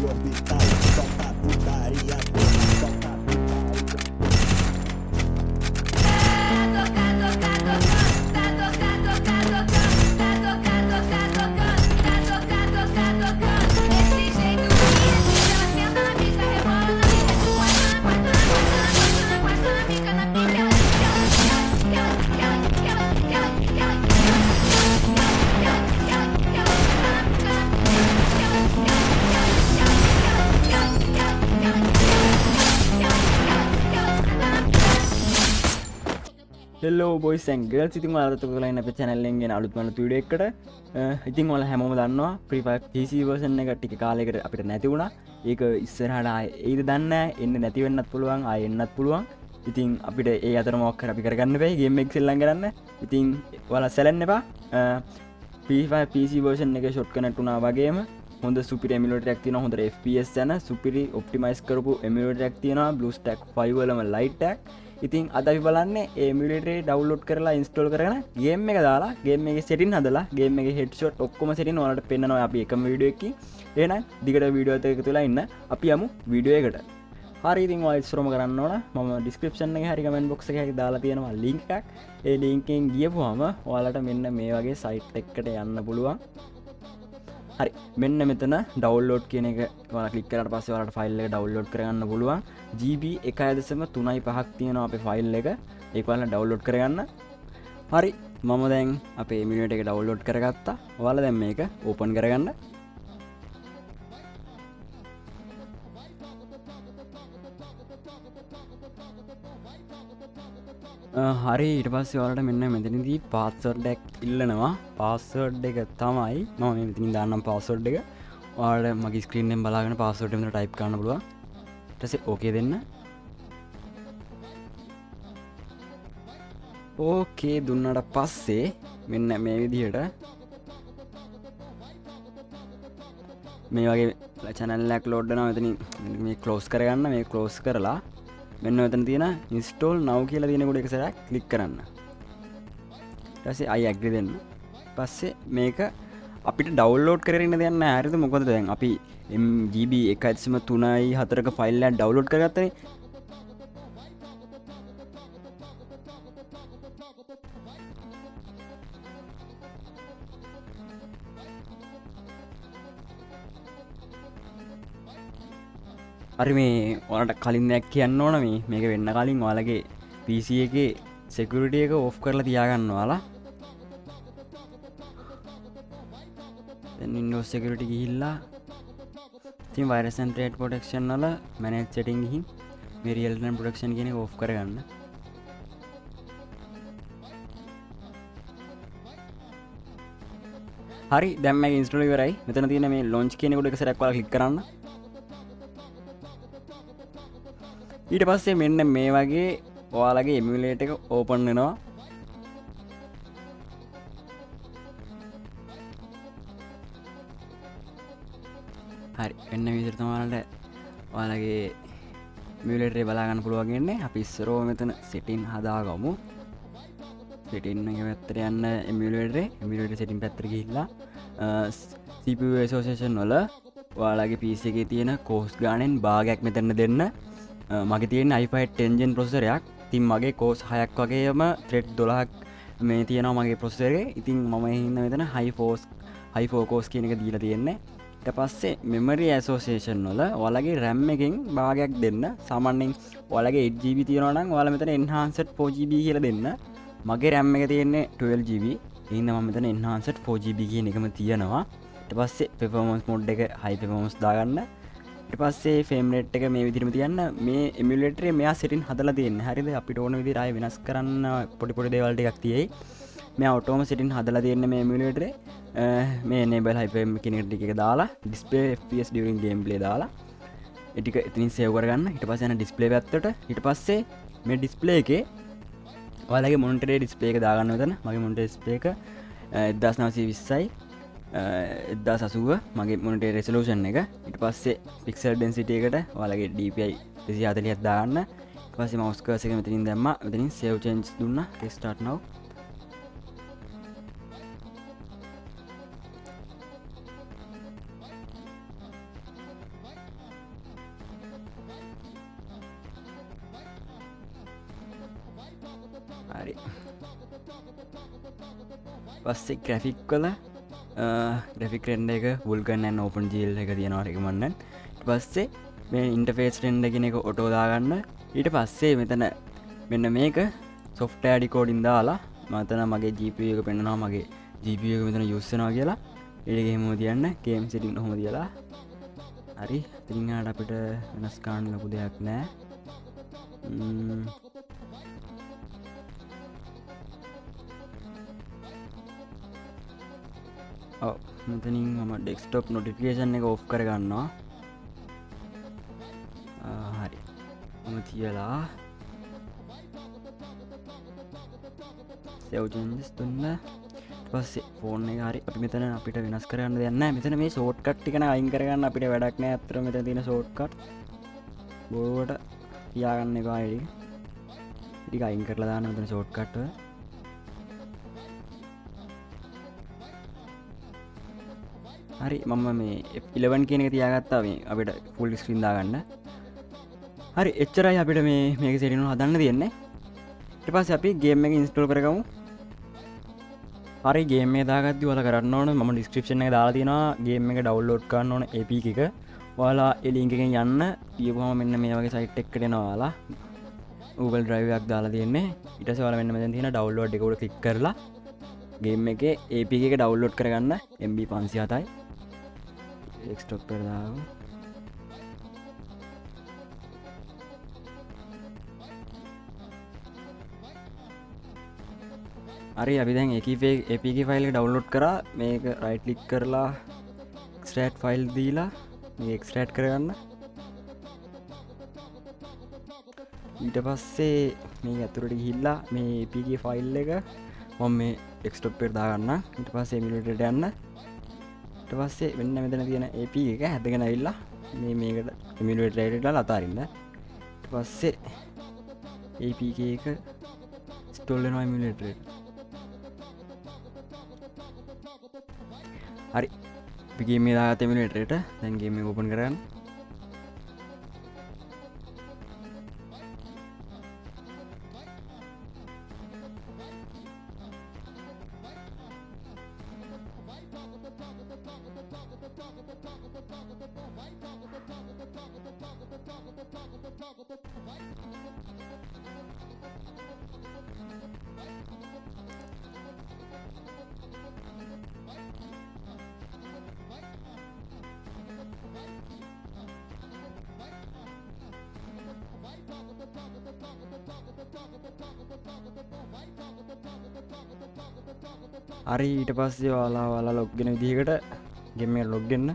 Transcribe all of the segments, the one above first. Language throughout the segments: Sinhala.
orbital, toca putaria, toca hello boys and girls ඉතින් ඔයාලට ඔයාලා ඉන්න අපේ channel එකෙන් ගෙන අලුත් වීඩියෝ එකට ඉතින් ඔයාලා හැමෝම දන්නවා Free Fire PC version එක ටික කාලයකට අපිට නැති වුණා. ඒක ඉස්සරහට ආයේ එයිද දන්නේ නැහැ. එන්නේ නැති වෙන්නත් පුළුවන්, ආයෙ එන්නත් පුළුවන්. ඉතින් අපිට ඒ අතර මොකක් කර අපි කරගන්න බෑ. ගේම් එක සෙල්ලම් කරන්න. ඉතින් ඔයාලා සැලෙන්න එපා. Free Fire PC version එකේ short connect වුණා වගේම හොඳ සුපිරි emulator එකක් තියෙනවා. හොඳට FPS යන සුපිරි optimize කරපු emulator එකක් තියෙනවා. BlueStack 5 වලම light එකක්. ඉතින් අද අපි බලන්නේ emulator එක download කරලා install කරගෙන game එක දාලා game එකේ setting හදලා game එකේ headshot ඔක්කොම setting ඔයාලට පෙන්නනවා අපි එකම වීඩියෝ එකකින්. එහෙනම් දිගට වීඩියෝ එකත් එක්ක තුලා ඉන්න. අපි යමු වීඩියෝ එකට. හරි ඉතින් ඔයාලා ඉස්සරහම කරන්න ඕන මම description එකේ හරි comment box එකේ දාලා තියෙනවා link එකක්. ඒ link එකෙන් ගියපුවාම ඔයාලට මෙන්න මේ වගේ site එකකට යන්න පුළුවන්. හරි මෙන්න මෙතන ඩවුන්ලෝඩ් කියන එක ඔයාලා ක්ලික් කරාට පස්සේ ඔයාලට ෆයිල් එක ඩවුන්ලෝඩ් කරගන්න පුළුවන්. GB 1.35ක් තියෙනවා අපේ ෆයිල් එක. ඒක ඔයාලා ඩවුන්ලෝඩ් කරගන්න. හරි මම දැන් අපේ emulator එක ඩවුන්ලෝඩ් කරගත්තා. ඔයාලා දැන් මේක ඕපන් කරගන්න. හරි ඊට පස්සේ ඔයාලට මෙන්න මෙතනදී පාස්වර්ඩ් එකක් ඉල්ලනවා. පාස්වර්ඩ් එක තමයි මම මේ මෙතනින් දාන්නම් පාස්වර්ඩ් එක. ඔයාලට මගේ ස්ක්‍රීන් එකෙන් බලාගෙන පාස්වර්ඩ් එක මෙතන ටයිප් කරන්න පුළුවන්. ඊට පස්සේ ඕකේ දෙන්න. ඕකේ දුන්නාට පස්සේ මෙන්න මේ විදිහට මේ වගේ channel එකක් load වෙනවා. මෙතනින් මේ close කරගන්න. මේ close කරලා මෙන්න මෙතන තියෙන install now කියලා තියෙන කොට එක සැරයක් ක්ලික් කරන්න. ඊට පස්සේ I agree දෙන්න. පස්සේ මේක අපිට ඩවුන්ලෝඩ් කරගෙන ඉන්න දෙයක් නැහැ. හරිද? මොකද දැන් අපි GB 1.3.4ක ෆයිල් එකක් ඩවුන්ලෝඩ් කරගත්තනේ. හරි මේ ඔයාලට කලින් දෙයක් කියන්න ඕන මේක වෙන්න කලින් ඔයාලගේ PC එකේ security එක off කරලා තියාගන්න ඔයාලා. දැන් Windows security ගිහිල්ලා ඉතින් virus and threat protection වල manage setting ගිහින් මේ real time protection කියන එක off කරගන්න. හරි දැන් මේක install ඉවරයි. මෙතන තියෙන මේ launch කියන කොට එක සැරයක් ඔයාලා click කරන්න. ඊට පස්සේ මෙන්න මේ වගේ ඔයාලගේ emulator එක open වෙනවා. හරි මෙන්න මේ විදිහට තමයි ඔයාලගේ emulator එක බලා ගන්න පුළුවන් වෙන්නේ. අපි ඉස්සරෝ මෙතන setting හදාගමු. setting එක පැත්තට යන්න emulator setting පැත්තට ගිහිල්ලා CPU association වල ඔයාලගේ PC එකේ තියෙන course ගානෙන් භාගයක් මෙතන දෙන්න. මගේ තියෙන i5 10 gen processor එකක්. ඉතින් මගේ course 6ක් වගේම thread 12ක් මේ තියෙනවා මගේ processor එකේ. ඉතින් මම ඉන්න මෙතන high four course කියන එක දීලා තියෙන්නේ. ඊට පස්සේ memory association වල ඔයාලගේ RAM එකෙන් භාගයක් දෙන්න. සාමාන්‍යයෙන් ඔයාලගේ 8GB තියෙනවා නම් ඔයාලා මෙතන enhanced 4GB කියලා දෙන්න. මගේ RAM එක තියෙන්නේ 12GB. ඒ හින්දා මම මෙතන enhanced 4GB කියන එකම තියනවා. ඊට පස්සේ performance mode එක high performance දාගන්න. ඊට පස්සේ frame rate එක මේ විදිහටම තියන්න. මේ emulator එකේ මෙයා setting හදලා තියෙන්නේ. හරිද? අපිට ඕන විදිහට ආයෙ වෙනස් කරන්න පොඩි දේවල් ටිකක් තියෙයි. මෙයා auto setting හදලා තියෙන්නේ මේ emulator එකේ. මේ enable hyperm කියන එක දාලා display fps during gameplay දාලා ඒ ටික එතනින් save කරගන්න. ඊට පස්සේ යන display පැත්තට. ඊට පස්සේ මේ display එකේ ඔයාලගේ monitor display එක දාගන්න මෙතන. මගේ monitor display එක 1920යි 1080 මගේ monitor resolution එක. ඊට පස්සේ pixel density එකට ඔයාලගේ DPI 240ක් දාන්න. ඊට පස්සේ mouse cursor එක මෙතනින් දැම්මා. මෙතනින් save change දුන්නා. restart now. හරි පස්සේ ග්‍රැෆික් කල ග්‍රෆික් රෙන්ඩ එක වුල්ගන්න ඕපන් ජීල් එක තියෙනවා රෙකමන්න පස්සේ මේ ඉන්ටෆේස් රෙන්ඩ කෙන එක ඔටෝදාගන්න ඊට පස්සේ මෙතන මෙන්න මේක සොෆ්ට ඩිකෝඩින් දාලා මතන මගේ ජීප එක පෙන්න්නවා මගේ ජීප එක මෙතන යුස්සනවා කියලා එඩගේම තියන්න කේම් සිටින් හොම කියලා හරි තිරිහට අපිට වෙනස්කාන්න ලපු දෙයක් නෑ මෙතනින් මම ඩෙක්ස්ටොප් නොටිෆිකේෂන් එක ඔෆ් කරගන්නවා හරි මම තියලා සෙව්ජන්ස් තුන්න පස්සේ ෆෝන් එක හරි අපි මෙතන අපිට වෙනස් කරන්න දෙන්න මෙතන මේ ෂෝට් කට් ටික අයින් කරගන්න අපිට වැඩක් නෑ අතර මෙතන තියෙන ෂෝට් කට් බොරුවට තියාගන්න එක ආයෙත් ටික අයින් කරලා දාන්න මෙතන ෂෝට් කට් වල හරි මම මේ 11 කියන එක තියාගත්තා මේ අපිට ෆුල් ස්ක්‍රීන් දාගන්න හරි එච්චරයි අපිට මේක සෙටින් හදන්න තියෙන්නේ ඊට පස්සේ අපි ගේම් එක ඉන්ස්ටෝල් කරගමු හරි ගේම් එක දාගද්දි ඔයාලා කරන්න ඕන මම ඩිස්ක්‍රිප්ෂන් එකේ දාලා තියෙනවා ගේම් එක ඩවුන්ලෝඩ් කරන්න ඕන APK එක ඔයාලා ඒ ලින්ක් එකෙන් යන්න ඊපුවම මෙන්න මේ වගේ සයිට් එකකට එනවා ඔයාලා Google Drive එකක් දාලා තියෙන්නේ ඊට පස්සේ ඔයාලා මෙන්න මෙතන තියෙන ඩවුන්ලෝඩ් එක උඩ ක්ලික් කරලා ගේම් එකේ APK එක ඩවුන්ලෝඩ් කරගන්න MB 507යි එක්ස්ටොප් කරලා හරි අපි දැන් APK ෆයිල් එක ඩවුන්ලෝඩ් කරා මේක රයිට් ක්ලික් කරලා එක්ස්ට්‍රැක්ට් ෆයිල් දීලා මේක එක්ස්ට්‍රැක්ට් කරගන්න ඊට පස්සේ මේ ඇතුළට ගිහිල්ලා මේ APK ෆයිල් එක මම මේ ඩෙස්ක්ටොප් එකට දාගන්න ඊට පස්සේ එමුලේටරට යන්න ඊට පස්සේ මෙන්න මෙතන තියෙන APK එක හැදගෙන ඇවිල්ලා මේකට එමුලේටරයට දාලා අතාරින්න ඊට පස්සේ APK එක ඉන්ස්ටෝල් වෙනවා එමුලේටරයට හරි අපි ගේම් එක දාගත්ත එමුලේටරයට දැන් ගේම් එක ඕපන් කරගන්න හරි ඊට පස්සේ ඔයාලා ලොග්ගෙන විදිහකට ගේම් එකට ලොග් වෙන්න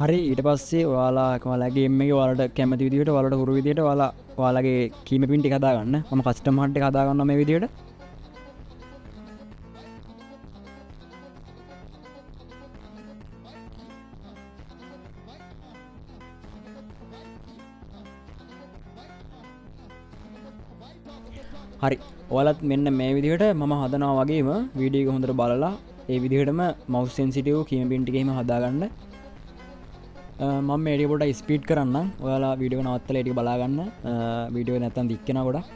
හරි ඊට පස්සේ ඔයාලා ගේම් එකේ ඔයාලට කැමති විදිහට ඔයාලට හුරු විදිහට ඔයාලගේ කීම පින් ටික හදාගන්න මම කස්ටම් හඩ් එක හදාගන්නවා මේ විදිහට හරි ඔයාලත් මෙන්න මේ විදිහට මම හදනවා වගේම වීඩියෝ එක හොඳට බලලා ඒ විදිහටම මවුස් සෙන්සිටිව් කීම පින් ටික එහෙම හදාගන්න මම මේඩිය පොට ස්පීඩ් කරන්න ඔයාලා වීඩියෝ නවත්තල ටික බලාගන්න වීඩියෝ නැත්තම් දික්කෙන ගොඩක්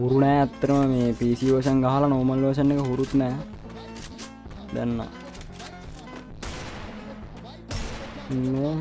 හුරු නෑ ඇත්තටම මේ PC version ගහලා normal version එක හුරුත් නෑ දැන් නේ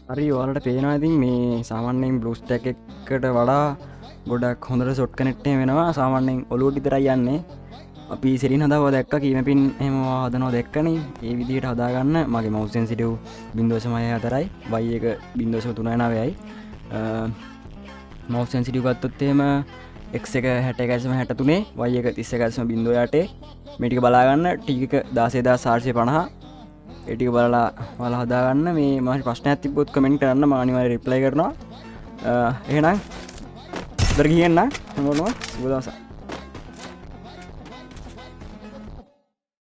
හරි ඔයාලට පේනවා ඉතින් මේ සාමාන්‍යයෙන් බ්ලූ ස්ටැක් එකට වඩා ගොඩක් හොඳට ෂොට් කනෙක්ට් වෙනවා සාමාන්‍යයෙන් ඔලුවට විතරයි යන්නේ අපි සෙලින් හදාව දැක්ක කීම පින් එහෙම හදනවා දැක්කනේ ඒ විදිහට හදාගන්න මගේ mouse sensitive 0.4යි y එක 0.39යි mouse sensitive ගත්තොත් එහෙම x එක 61.63 y එක 31.08 මේ ටික බලාගන්න t එක 16450 ඒ ටික බලලා ඔයාලා හදාගන්න මේ මම ප්‍රශ්නයක් තිබ්බොත් කමෙන්ට් කරන්න මම අනිවාර්යෙන් රිප්ලයි කරනවා එහෙනම් ඉතර ගියන්න මොනවා සුබ දවසක්